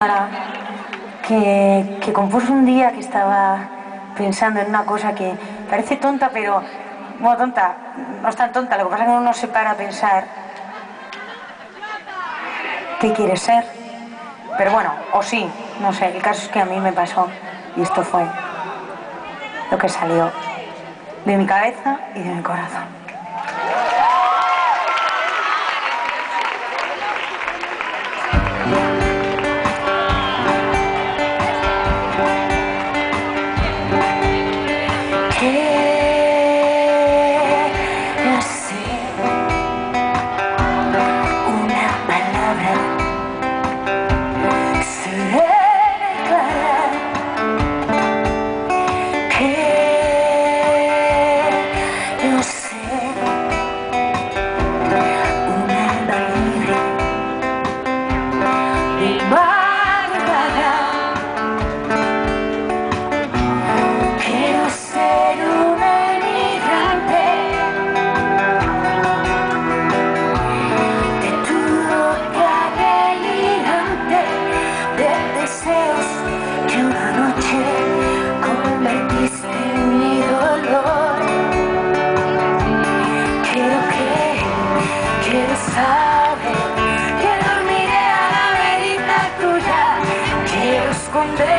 Que compuso un día que estaba pensando en una cosa que parece tonta, pero bueno, tonta, no es tan tonta, lo que pasa es que uno se para a pensar qué quiere ser, pero bueno, o sí, no sé, el caso es que a mí me pasó y esto fue lo que salió de mi cabeza y de mi corazón. Que dormiré a la verita tuya, quiero esconder